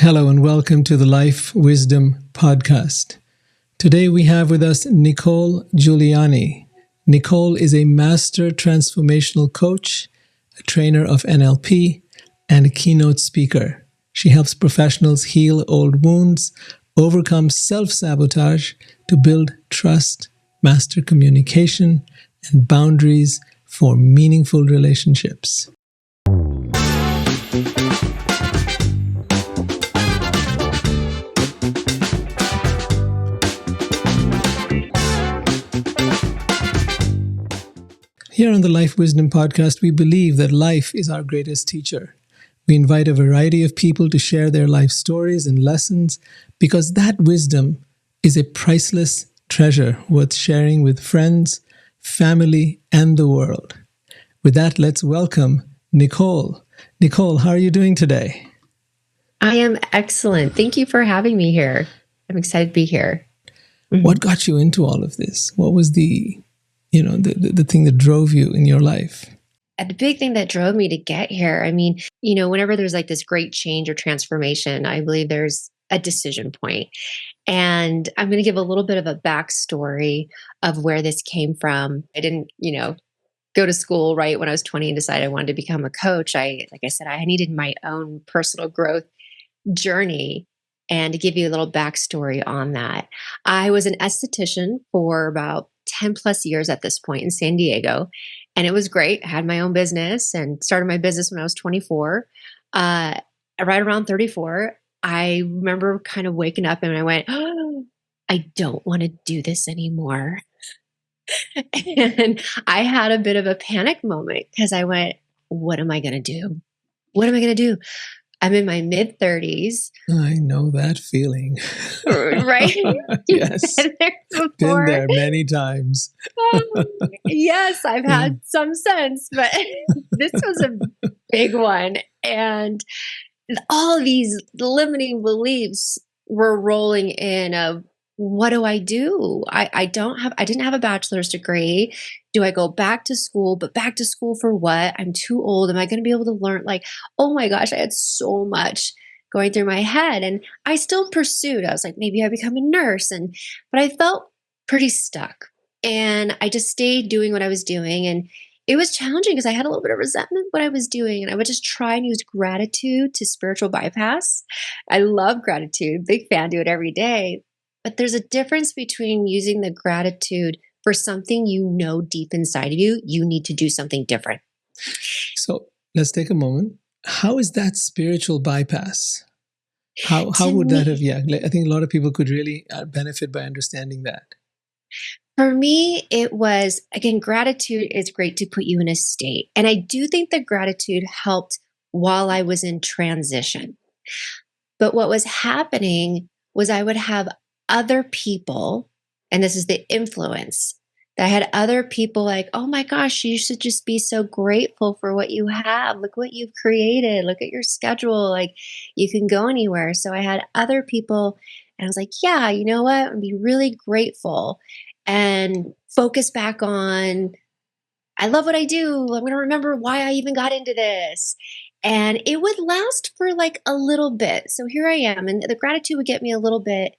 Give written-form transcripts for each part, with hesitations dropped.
Hello and welcome to the Life Wisdom Podcast. Today we have with us NiCole Guiliani. NiCole is a Master Transformational Coach, a trainer of NLP, and a keynote speaker. She helps professionals heal old wounds, overcome self-sabotage to build trust, master communication, and boundaries for meaningful relationships. Here on the Life Wisdom Podcast, we believe that life is our greatest teacher. We invite a variety of people to share their life stories and lessons because that wisdom is a priceless treasure worth sharing with friends, family, and the world. With that, let's welcome NiCole. NiCole, how are you doing today? I am excellent. Thank you for having me here. I'm excited to be here. What got you into all of this? What was the thing that drove you in your life? And the big thing that drove me to get here, whenever there's like this great change or transformation, I believe there's a decision point. And I'm going to give a little bit of a backstory of where this came from. I didn't, go to school right when I was 20 and decide I wanted to become a coach. Like I said, I needed my own personal growth journey. And to give you a little backstory on that, I was an esthetician for about 10 plus years at this point in San Diego. And it was great. I had my own business and started my business when I was 24. Right around 34, I remember kind of waking up and I went, oh, I don't want to do this anymore. And I had a bit of a panic moment because I went, what am I going to do? What am I going to do? I'm in my mid-30s. I know that feeling. Right? Yes. Been there many times. Yes, I've had some sense, but this was a big one. And all these limiting beliefs were rolling in of, what do I do? I didn't have a bachelor's degree. Do I go back to school? But back to school for what? I'm too old. Am I going to be able to learn? Oh my gosh, I had so much going through my head, and I still pursued. I was like, maybe I become a nurse, but I felt pretty stuck, and I just stayed doing what I was doing, and it was challenging because I had a little bit of resentment what I was doing, and I would just try and use gratitude to spiritual bypass. I love gratitude, big fan, do it every day. But there's a difference between using the gratitude for something you know deep inside of you, you need to do something different. So let's take a moment. How is that spiritual bypass? How would that have, I think a lot of people could really benefit by understanding that. For me, it was, again, gratitude is great to put you in a state. And I do think that gratitude helped while I was in transition. But what was happening was I would have other people, and this is the influence, that I had other people like, oh my gosh, you should just be so grateful for what you have. Look what you've created. Look at your schedule. Like, you can go anywhere. So I had other people, and I was like, yeah, you know what? I'd be really grateful and focus back on, I love what I do. I'm going to remember why I even got into this. And it would last for like a little bit. So here I am, and the gratitude would get me a little bit.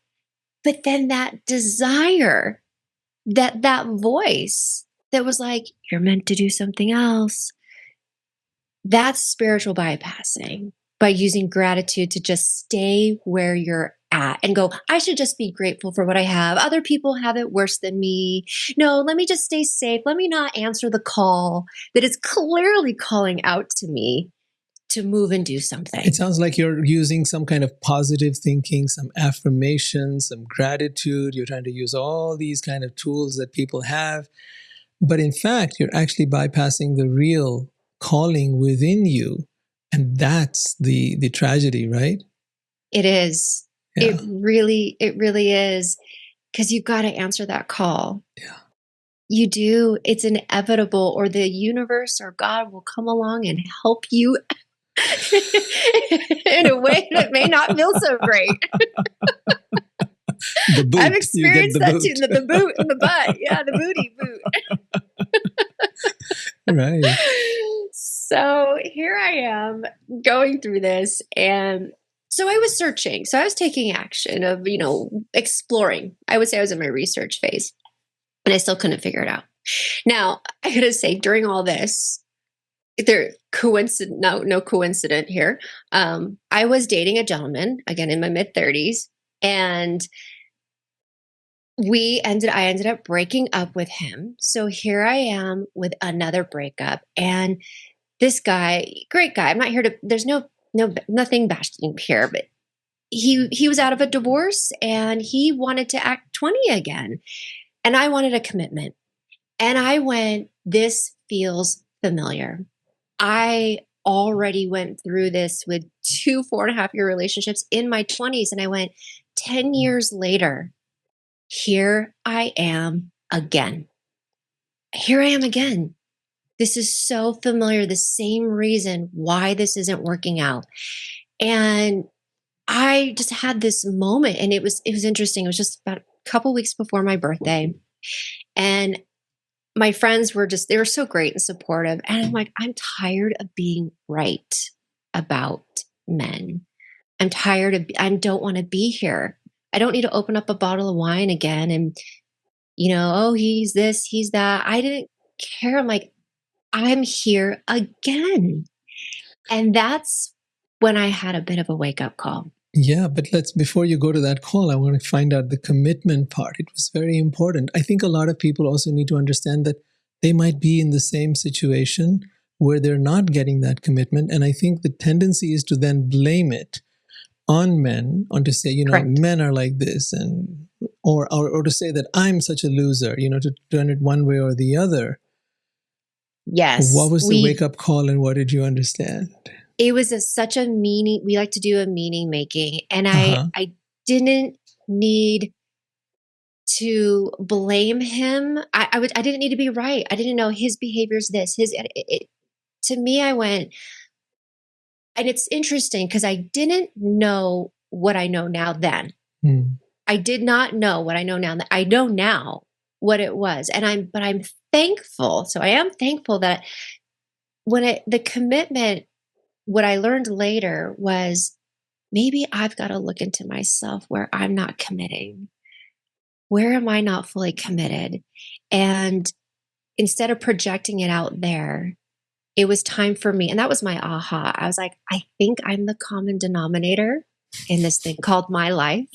But then that desire, that voice that was like, you're meant to do something else. That's spiritual bypassing, by using gratitude to just stay where you're at and go, I should just be grateful for what I have. Other people have it worse than me. No, let me just stay safe. Let me not answer the call that is clearly calling out to me to move and do something. It sounds like you're using some kind of positive thinking, some affirmation, some gratitude. You're trying to use all these kind of tools that people have. But in fact, you're actually bypassing the real calling within you. And that's the tragedy, right? It is. Yeah. It really is. Because you've got to answer that call. Yeah. You do. It's inevitable, or the universe or God will come along and help you in a way that may not feel so great. The boot. I've experienced that too. The boot in the butt. Yeah, the booty boot. Right. So here I am going through this, and So I was searching. So I was taking action of, exploring. I would say I was in my research phase, and I still couldn't figure it out. Now, I gotta say, during all this, no coincidence here. I was dating a gentleman, again in my mid-30s, and I ended up breaking up with him. So here I am with another breakup, and this guy, great guy. I'm not here to. There's nothing bashing here, but he was out of a divorce and he wanted to act 20 again, and I wanted a commitment. And I went, this feels familiar. I already went through this with 2 4.5 year relationships in my 20s, and I went, 10 years later, here I am again. Here I am again. This is so familiar, the same reason why this isn't working out. And I just had this moment, and it was interesting. It was just about a couple weeks before my birthday. And my friends they were so great and supportive. And I'm like, I'm tired of being right about men. I don't want to be here. I don't need to open up a bottle of wine again. And, oh, he's this, he's that. I didn't care. I'm like, I'm here again. And that's when I had a bit of a wake up call. Yeah, but before you go to that call, I want to find out the commitment part. It was very important. I think a lot of people also need to understand that they might be in the same situation where they're not getting that commitment. And I think the tendency is to then blame it on men, on to say, Correct. Men are like this, and or to say that I'm such a loser, to turn it one way or the other. Yes. What was the wake up call, and what did you understand? It was such a meaning. We like to do a meaning making, and I didn't need to blame him. I didn't need to be right. I didn't know his behavior's this. To me, I went, and it's interesting because I didn't know what I know now then. I did not know what I know now. I know now what it was, and I'm thankful. So I am thankful that the commitment. What I learned later was maybe I've got to look into myself where I'm not committing. Where am I not fully committed? And instead of projecting it out there, it was time for me. And that was my aha. I was like, I think I'm the common denominator in this thing called my life.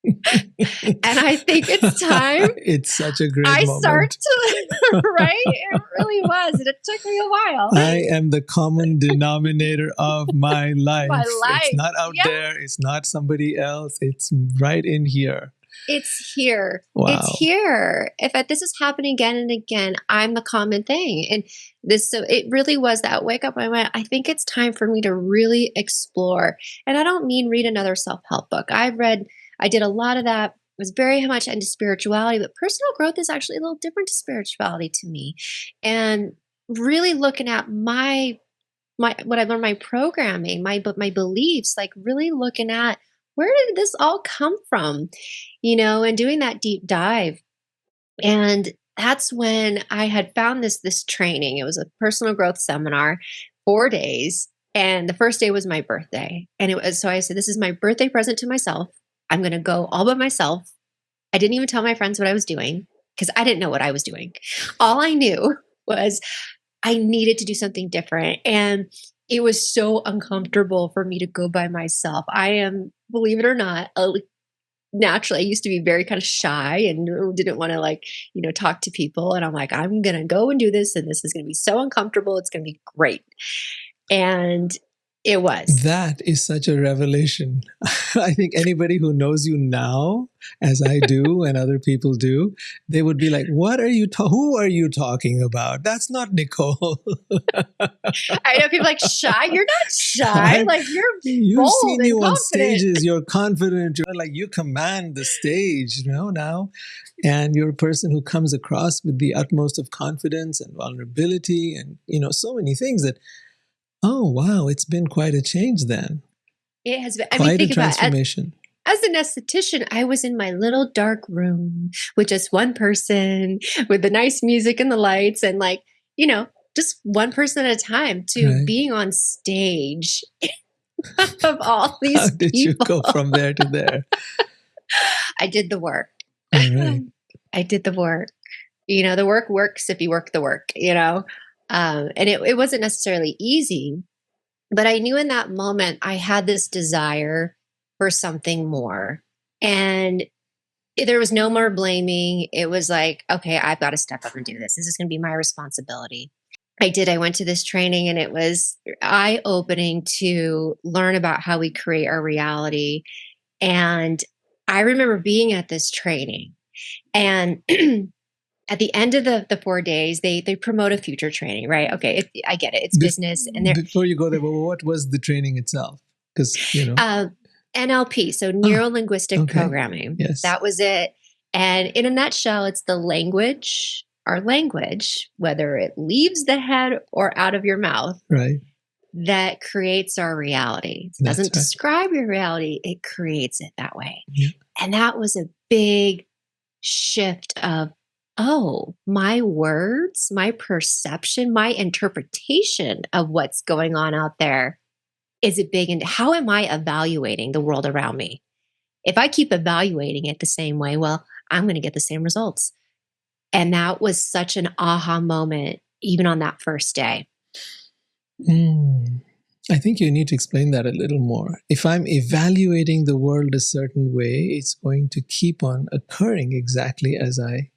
And I think it's time. It's such a great moment. Start to, right? It really was. And it took me a while. I am the common denominator of my life. My life. It's not out there. It's not somebody else. It's right in here. It's here. Wow. It's here. If this is happening again and again, I'm the common thing. And so it really was that wake up. I went, I think it's time for me to really explore. And I don't mean read another self-help book. I did a lot of that. I was very much into spirituality, but personal growth is actually a little different to spirituality to me. And really looking at what I learned, my programming, my beliefs, like really looking at where did this all come from, and doing that deep dive. And that's when I had found this training. It was a personal growth seminar, 4 days. And the first day was my birthday. And so I said, this is my birthday present to myself. I'm going to go all by myself. I didn't even tell my friends what I was doing because I didn't know what I was doing. All I knew was I needed to do something different. And it was so uncomfortable for me to go by myself. I am, believe it or not, naturally, I used to be very kind of shy and didn't want to talk to people. And I'm like, I'm going to go and do this. And this is going to be so uncomfortable. It's going to be great. And it was. That is such a revelation. I think anybody who knows you now, as I do and other people do, they would be like, who are you talking about? That's not NiCole. I know people like, shy? You're not shy. Like you've bold seen and you confident. On stages. You're confident. You're like, you command the stage, now. And you're a person who comes across with the utmost of confidence and vulnerability and, so many things that, oh, wow, it's been quite a change then. It has been. Quite a transformation. As an esthetician, I was in my little dark room with just one person with the nice music and the lights and just one person at a time to being on stage of all these How did you go people. from there to there? I did the work. All right. I did the work. The work works if you work the work, and it wasn't necessarily easy, but I knew in that moment I had this desire for something more. And there was no more blaming. It was like, okay, I've got to step up and do this. This is going to be my responsibility. I did. I went to this training and it was eye-opening to learn about how we create our reality. And I remember being at this training, and at the end of the 4 days, they promote a future training, right? Okay, I get it. It's business. And before you go there, what was the training itself? Because, NLP, so neuro-linguistic programming. Yes. That was it. And in a nutshell, it's the language, our language, whether it leaves the head or out of your mouth, right, that creates our reality. It doesn't describe your reality, it creates it that way. Yeah. And that was a big shift of, oh, my words, my perception, my interpretation of what's going on out there is it big? And how am I evaluating the world around me? If I keep evaluating it the same way, well, I'm going to get the same results. And that was such an aha moment, even on that first day. I think you need to explain that a little more. If I'm evaluating the world a certain way, it's going to keep on occurring exactly as I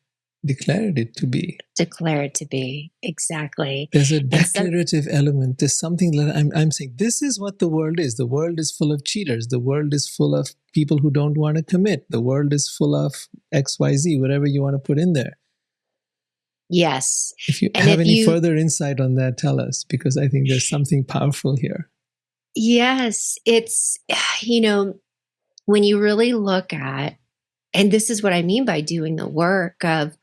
declared it to be. Declare it to be, exactly. There's a declarative element. There's something that I'm saying, this is what the world is. The world is full of cheaters. The world is full of people who don't want to commit. The world is full of XYZ, whatever you want to put in there. Yes. If you have any further insight on that, tell us, because I think there's something powerful here. Yes. It's, when you really look at, and this is what I mean by doing the work of,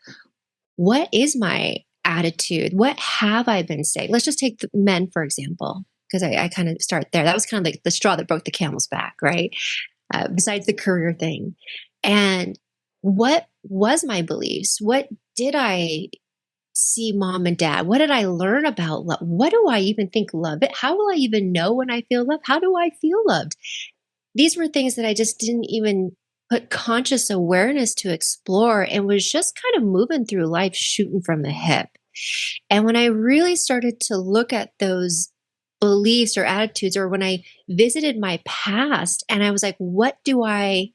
what is my attitude? What have I been saying? Let's just take the men, for example, because I kind of start there. That was kind of like the straw that broke the camel's back, right? Besides the career thing. And what was my beliefs? What did I see mom and dad? What did I learn about love? What do I even think love it? How will I even know when I feel loved? How do I feel loved? These were things that I just didn't even put conscious awareness to explore, and was just kind of moving through life shooting from the hip. And when I really started to look at those beliefs or attitudes, or when I visited my past and I was like, what do I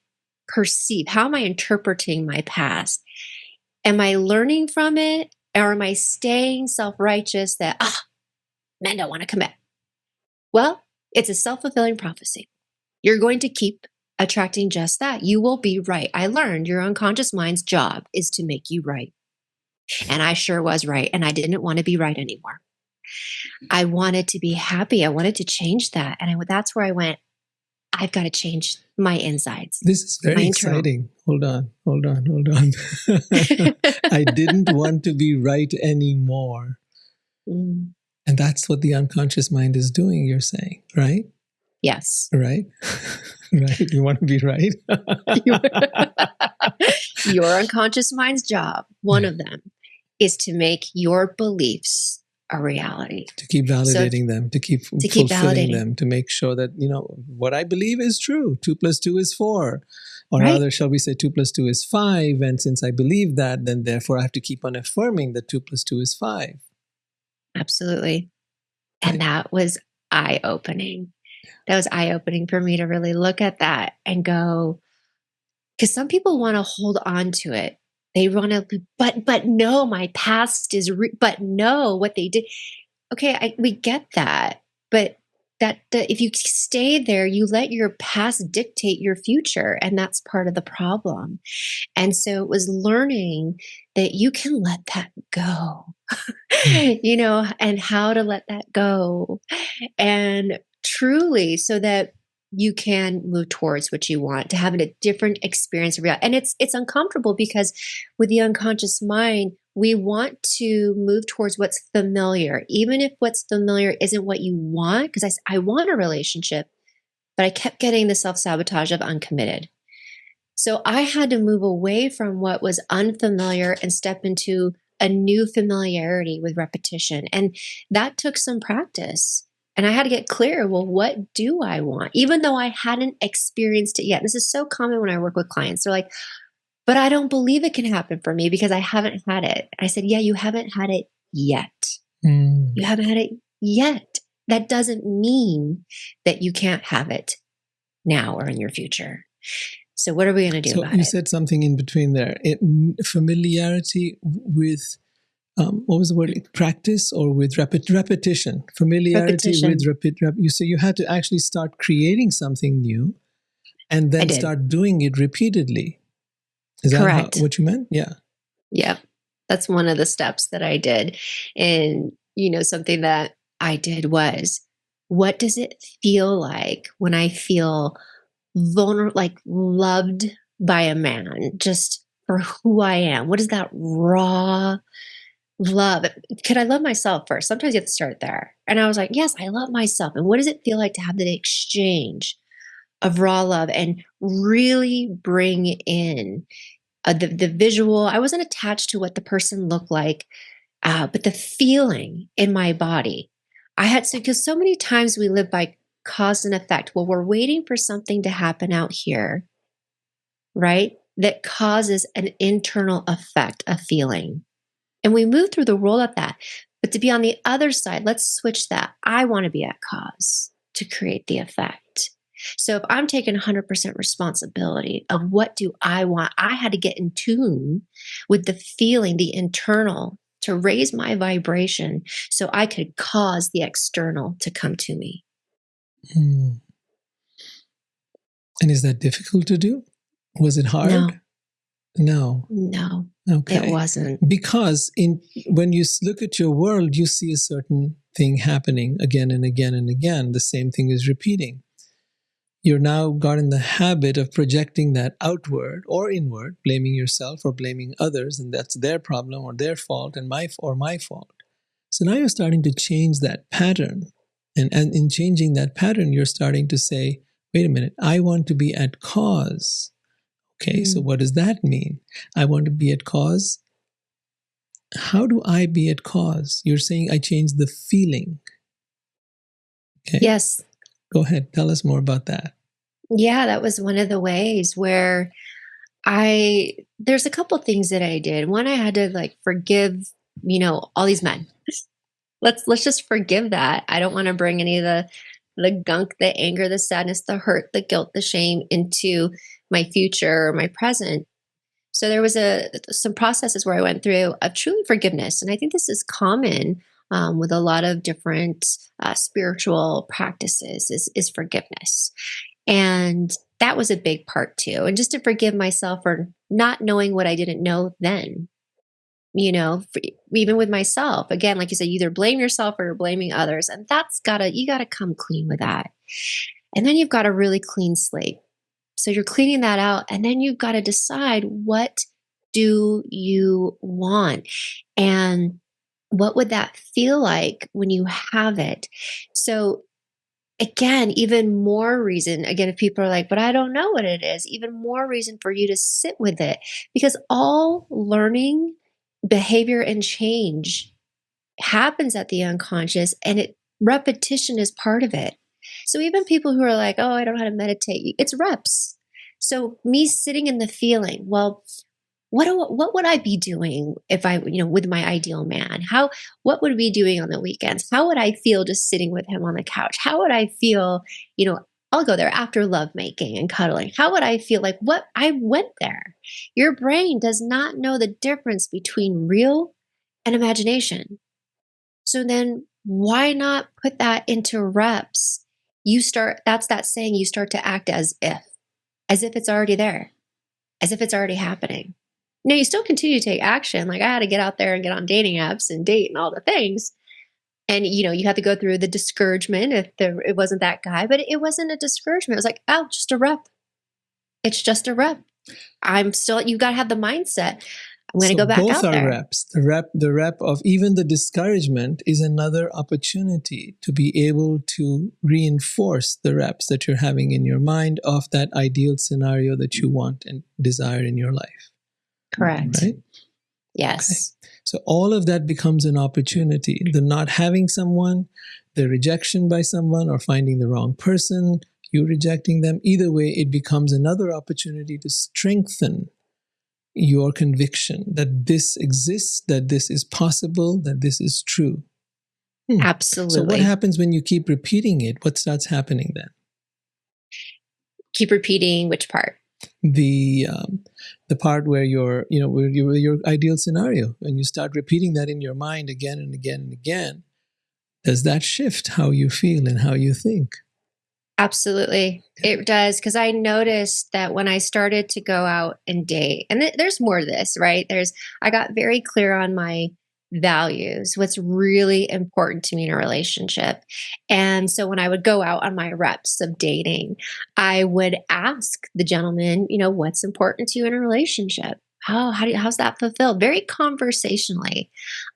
perceive? How am I interpreting my past? Am I learning from it? Or am I staying self-righteous that, men don't want to commit? Well, it's a self-fulfilling prophecy. You're going to keep attracting just that. You will be right. I learned your unconscious mind's job is to make you right. And I sure was right. And I didn't want to be right anymore. I wanted to be happy. I wanted to change that. And that's where I went, I've got to change my insides. This is very exciting. Hold on. I didn't want to be right anymore. And that's what the unconscious mind is doing, you're saying, right? Yes. Right? Right. You want to be right? Your unconscious mind's job, one of them, is to make your beliefs a reality. To keep validating them, to keep fulfilling them, to make sure that, what I believe is true. 2 + 2 is 4. Or rather, shall we say 2 + 2 is 5. And since I believe that, then therefore I have to keep on affirming that 2 + 2 is 5. Absolutely. And that was eye-opening. That was eye-opening for me to really look at that and go, because some people want to hold on to it. They want to, but no, my past is, but no, what they did. Okay, we get that. But if you stay there, you let your past dictate your future. And that's part of the problem. And so it was learning that you can let that go, and how to let that go. And truly, so that you can move towards what you want, to have a different experience of reality. And it's uncomfortable because with the unconscious mind, we want to move towards what's familiar, even if what's familiar isn't what you want. Because I want a relationship, but I kept getting the self-sabotage of uncommitted. So I had to move away from what was unfamiliar and step into a new familiarity with repetition. And that took some practice. And I had to get clear. Well, what do I want? Even though I hadn't experienced it yet. This is so common when I work with clients. They're like, but I don't believe it can happen for me because I haven't had it. I said, yeah, you haven't had it yet. You haven't had it yet. That doesn't mean that you can't have it now or in your future. So what are we going to do about it? You said something in between there. Familiarity with, what was the word? Practice or with repetition? Familiarity with you. So you had to actually start creating something new and then start doing it repeatedly. Is that what you meant? Yeah. Yeah. That's one of the steps that I did. And, something that I did was, what does it feel like when I feel vulnerable, like loved by a man just for who I am? What is that raw love? Could I love myself first? Sometimes you have to start there. And I was like, yes, I love myself. And what does it feel like to have that exchange of raw love and really bring in the visual? I wasn't attached to what the person looked like, but the feeling in my body. I had to, because so many times we live by cause and effect. Well, we're waiting for something to happen out here, right? That causes an internal effect, a feeling. And we move through the world at that. But to be on the other side, let's switch that. I want to be at cause to create the effect. So if I'm taking 100% responsibility of what do I want, I had to get in tune with the feeling, the internal, to raise my vibration so I could cause the external to come to me. And is that difficult to do? Was it hard? No. Okay. It wasn't. Because when you look at your world, you see a certain thing happening again and again and again. The same thing is repeating. You're now got in the habit of projecting that outward or inward, blaming yourself or blaming others, and that's their problem or their fault and my fault. So now you're starting to change that pattern. And in changing that pattern, you're starting to say, wait a minute, I want to be at cause. Okay, so what does that mean? I want to be at cause. How do I be at cause? You're saying I change the feeling. Okay. Yes. Go ahead. Tell us more about that. Yeah, that was one of the ways where there's a couple things that I did. One, I had to forgive, all these men. Let's just forgive that. I don't want to bring any of the gunk, the anger, the sadness, the hurt, the guilt, the shame into my future or my present. So there was some processes where I went through of truly forgiveness. And I think this is common with a lot of different spiritual practices is forgiveness. And that was a big part too. And just to forgive myself for not knowing what I didn't know then, even with myself, again, like you said, you either blame yourself or you're blaming others. And you gotta come clean with that. And then you've got a really clean slate. So you're cleaning that out, and then you've got to decide, what do you want? And what would that feel like when you have it? So again, even more reason, if people are like, but I don't know what it is, even more reason for you to sit with it, because all learning, behavior, and change happens at the unconscious, and repetition is part of it. So even people who are like, oh, I don't know how to meditate, it's reps. So me sitting in the feeling, well, what would I be doing if I, with my ideal man? What would we be doing on the weekends? How would I feel just sitting with him on the couch? How would I feel, I'll go there after lovemaking and cuddling. How would I feel? What I went there. Your brain does not know the difference between real and imagination. So then why not put that into reps? That's that saying, you start to act as if it's already there, as if it's already happening. Now, you still continue to take action. I had to get out there and get on dating apps and date and all the things. And, you have to go through the discouragement if it wasn't that guy, but it wasn't a discouragement. It was like, oh, just a rep. It's just a rep. You've got to have the mindset. I'm going to go back out there. Both are reps. The rep of even the discouragement is another opportunity to be able to reinforce the reps that you're having in your mind of that ideal scenario that you want and desire in your life. Correct. Right? Yes. Okay. So all of that becomes an opportunity. The not having someone, the rejection by someone or finding the wrong person, you rejecting them. Either way, it becomes another opportunity to strengthen your conviction that this exists, that this is possible, that this is true. Absolutely. So what happens when you keep repeating it? What starts happening then? Keep repeating which part? The part where where your ideal scenario, and you start repeating that in your mind again and again and again, does that shift how you feel and how you think? Absolutely. It does. Because I noticed that when I started to go out and date, and there's more to this, right? I got very clear on my values, what's really important to me in a relationship. And so when I would go out on my reps of dating, I would ask the gentleman, what's important to you in a relationship? How's that fulfilled? Very conversationally.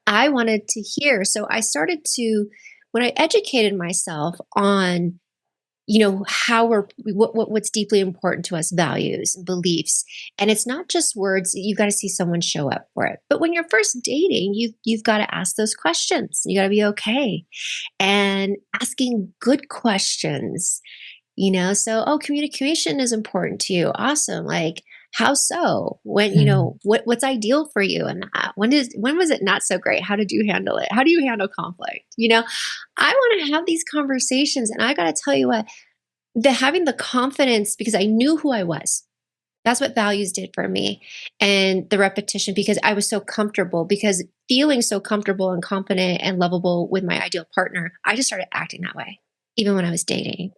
I wanted to hear. So I started to, when I educated myself on what's deeply important to us, values and beliefs. And it's not just words. You got to see someone show up for it. But when you're first dating, you've got to ask those questions. You got to be okay. And asking good questions, so, communication is important to you. Awesome. Like, how so? When, what's ideal for you in that? When was it not so great? How did you handle it? How do you handle conflict? I want to have these conversations, and I got to tell you what, having the confidence, because I knew who I was. That's what values did for me. And the repetition, because I was so comfortable, because feeling so comfortable and confident and lovable with my ideal partner, I just started acting that way, even when I was dating.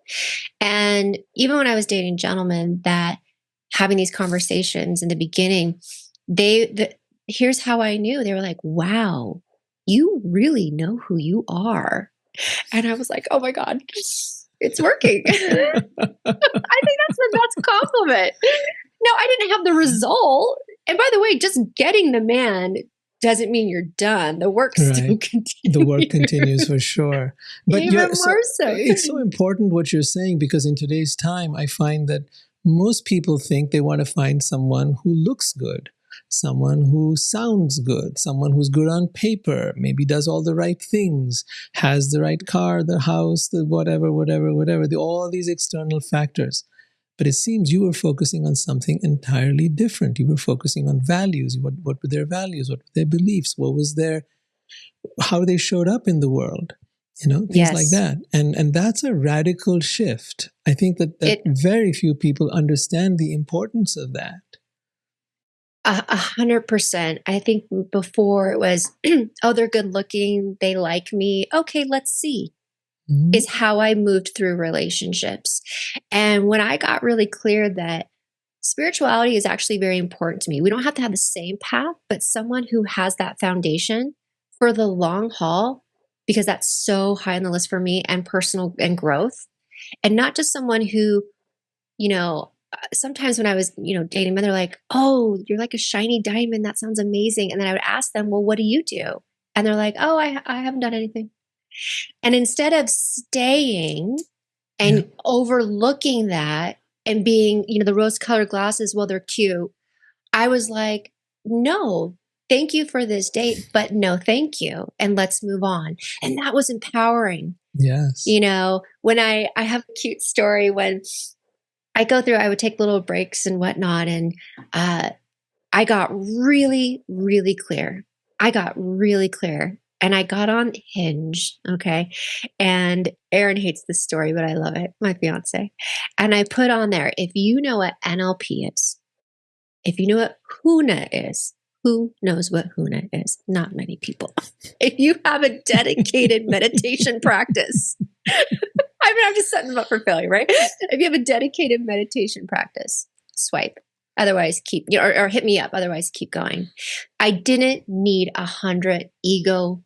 And even when I was dating gentlemen, that having these conversations in the beginning, here's how I knew. They were like, wow, you really know who you are. And I was like, oh my God, it's working. I think that's the best compliment. No, I didn't have the result. And by the way, just getting the man doesn't mean you're done. The work still continues. The work continues for sure. But even more so. It's so important what you're saying, because in today's time, I find that most people think they want to find someone who looks good, someone who sounds good, someone who's good on paper, maybe does all the right things, has the right car, the house, the whatever, all these external factors. But it seems you were focusing on something entirely different. You were focusing on values. What were their values? What were their beliefs? How they showed up in the world? Things like that. And that's a radical shift. I think that very few people understand the importance of that. 100%. I think before it was, oh, they're good looking, they like me. Okay, let's see. Is how I moved through relationships. And when I got really clear that spirituality is actually very important to me, we don't have to have the same path, but someone who has that foundation for the long haul, because that's so high on the list for me, and personal and growth. And not just someone who, sometimes when I was, dating men, they're like, oh, you're like a shiny diamond. That sounds amazing. And then I would ask them, well, what do you do? And they're like, oh, I haven't done anything. And instead of staying and overlooking that and being, the rose-colored glasses, well, they're cute, I was like, no, thank you for this date, but no, thank you. And let's move on. And that was empowering. Yes. When I have a cute story when I go through, I would take little breaks and whatnot. And I got really, really clear. And I got on Hinge, okay? And Aaron hates this story, but I love it, my fiance. And I put on there, if you know what NLP is, if you know what HUNA is, who knows what HUNA is? Not many people. If you have a dedicated meditation practice, I'm just setting them up for failure, right? If you have a dedicated meditation practice, swipe. Otherwise, keep, or hit me up. Otherwise, keep going. I didn't need 100 ego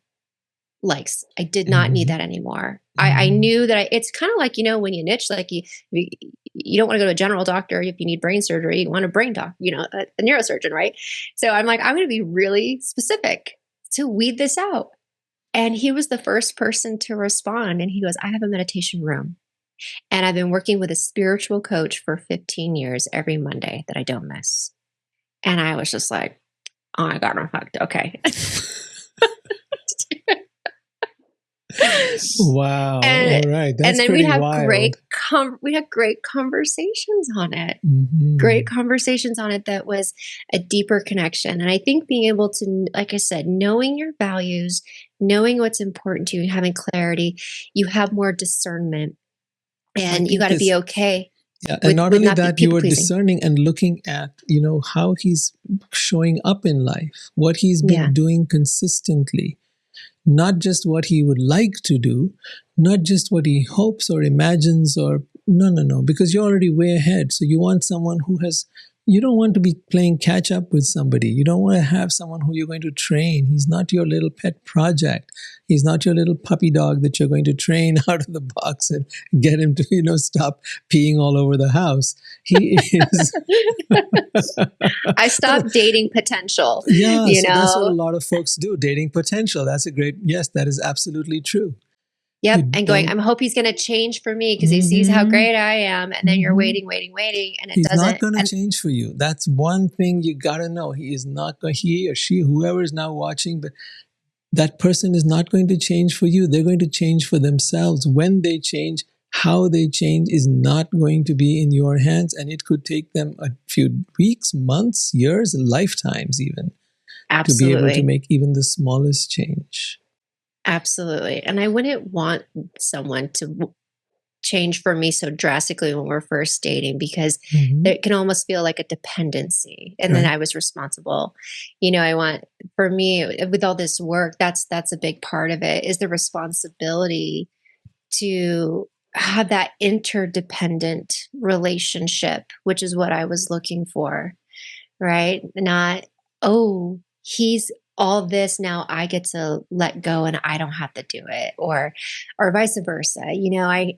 likes. I did not need that anymore. I knew that it's kind of like, when you niche, like you don't want to go to a general doctor if you need brain surgery. You want a brain doc, a neurosurgeon, right? So I'm like, I'm going to be really specific to weed this out. And he was the first person to respond. And he goes, I have a meditation room. And I've been working with a spiritual coach for 15 years every Monday that I don't miss. And I was just like, oh my God, I'm fucked. Okay. Wow. And All right. and That's then we'd pretty have wild. we had great conversations on it. Mm-hmm. Great conversations on it that was a deeper connection. And I think being able to, like I said, knowing your values, knowing what's important to you, and having clarity, you have more discernment, I and you think got to this, be okay yeah, and not with only not be that, you people are pleasing. discerning and looking at, how he's showing up in life, what he's Yeah, been doing consistently, not just what he would like to do, not just what he hopes or imagines or no, because you're already way ahead. So you want someone you don't want to be playing catch up with somebody. You don't want to have someone who you're going to train. He's not your little pet project. He's not your little puppy dog that you're going to train out of the box and get him to, stop peeing all over the house. He is. I stopped dating potential. Yeah, You so that's what a know, lot of folks do, dating potential. That's yes, that is absolutely true. You yep. And going, don't. I hope he's going to change for me because he sees how Mm-hmm, great I am, and then you're mm-hmm. waiting, and it He's not doesn't. going to And change for you. That's one thing you got to know. He is not going, he or she, whoever is now watching, but that person is not going to change for you. They're going to change for themselves. When they change, how they change is not going to be in your hands. And it could take them a few weeks, months, years, lifetimes even to be able to absolutely. make even the smallest change. Absolutely. And I wouldn't want someone to change for me so drastically when we're first dating, because Mm-hmm. it can almost feel like a dependency. And then Right. I was responsible. I want, for me, with all this work, that's a big part of it, is the responsibility to have that interdependent relationship, which is what I was looking for, right? Not, oh, he's all this, now I get to let go and I don't have to do it, or vice versa. I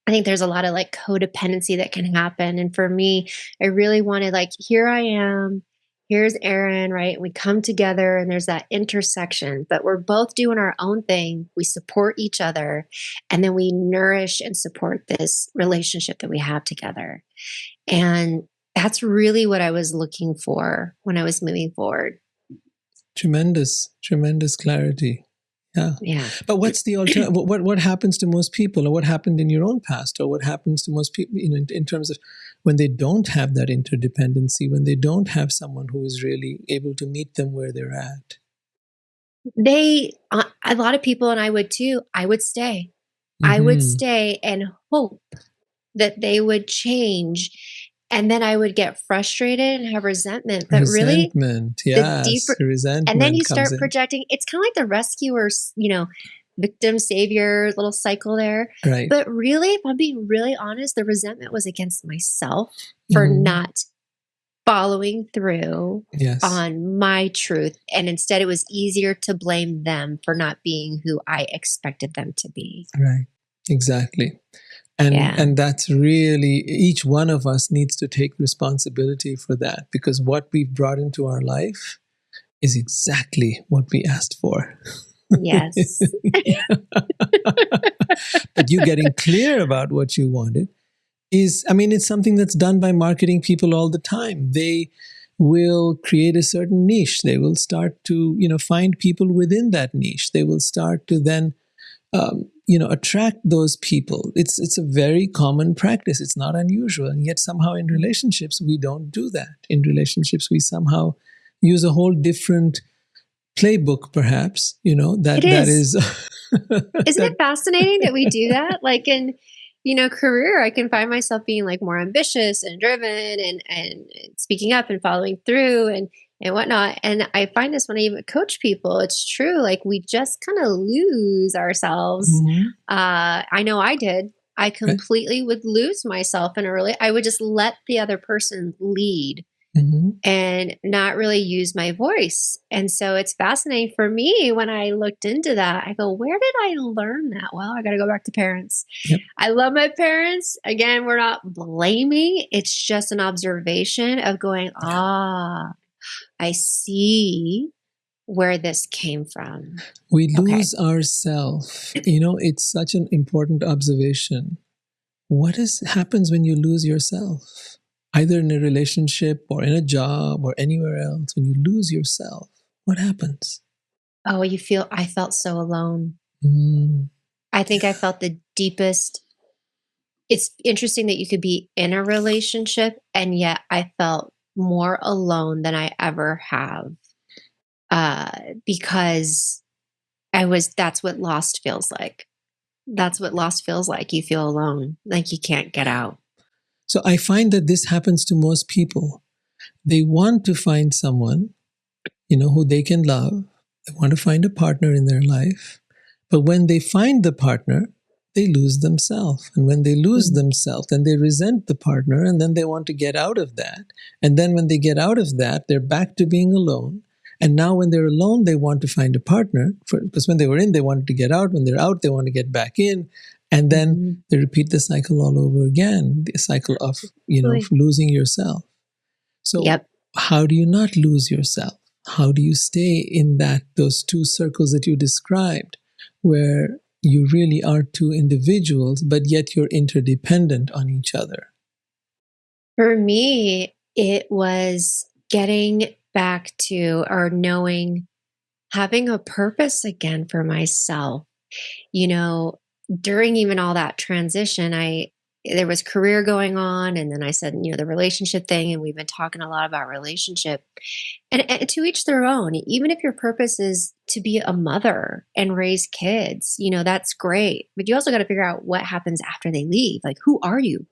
think there's a lot of like codependency that can happen. And for me, I really wanted, like, here I am, here's Aaron, right? We come together and there's that intersection, but we're both doing our own thing. We support each other, and then we nourish and support this relationship that we have together. And that's really what I was looking for when I was moving forward. Tremendous, tremendous clarity. Yeah. Yeah. But what's the alternative? What happens to most people, or what happened in your own past, or what happens to most people, in terms of when they don't have that interdependency, when they don't have someone who is really able to meet them where they're at? A lot of people, and I would too, I would stay. I would Mm-hmm. stay and hope that they would change. And then I would get frustrated and have resentment. But really, Resentment. the Yes. deeper, and then Resentment you comes start in. projecting, it's kind of like the rescuer's, victim savior little cycle there. Right. But really, if I'm being really honest, the resentment was against myself for Mm-hmm. not following through Yes. on my truth. And instead, it was easier to blame them for not being who I expected them to be. Right. Exactly. And that's really, each one of us needs to take responsibility for that, because what we've brought into our life is exactly what we asked for. Yes. But you getting clear about what you wanted it's something that's done by marketing people all the time. They will create a certain niche. They will start to, find people within that niche. They will start to then, attract those people. It's a very common practice. It's not unusual. And yet somehow in relationships, we don't do that. In relationships, we somehow use a whole different playbook, perhaps, It that is. is. Isn't it fascinating that we do that? Like in, career, I can find myself being like more ambitious and driven and speaking up and following through and whatnot. And I find this when I even coach people, it's true. Like we just kind of lose ourselves. Mm-hmm. I know I did. I completely would lose myself I would just let the other person lead. Mm-hmm. And not really use my voice. And so it's fascinating for me when I looked into that. I go, where did I learn that? Well, I got to go back to parents. Yep. I love my parents. Again, we're not blaming. It's just an observation of going, I see where this came from. We lose ourselves. It's such an important observation. What happens when you lose yourself? Either in a relationship or in a job or anywhere else, when you lose yourself, what happens? Oh, I felt so alone. Mm. I think I felt the deepest. It's interesting that you could be in a relationship and yet I felt more alone than I ever have. Because that's what lost feels like. That's what lost feels like. You feel alone, like you can't get out. So I find that this happens to most people. They want to find someone, who they can love. They want to find a partner in their life. But when they find the partner, they lose themselves. And when they lose themselves, then they resent the partner and then they want to get out of that. And then when they get out of that, they're back to being alone. And now when they're alone, they want to find a partner. Because when they were in, they wanted to get out. When they're out, they want to get back in. And then they repeat the cycle all over again, the cycle of, losing yourself. So how do you not lose yourself? How do you stay in those two circles that you described, where you really are two individuals, but yet you're interdependent on each other? For me, it was getting back to or knowing, having a purpose again for myself. During even all that transition, there was career going on, and then I said, the relationship thing, and we've been talking a lot about relationship. And to each their own. Even if your purpose is to be a mother and raise kids, that's great. But you also got to figure out what happens after they leave. Like, who are you?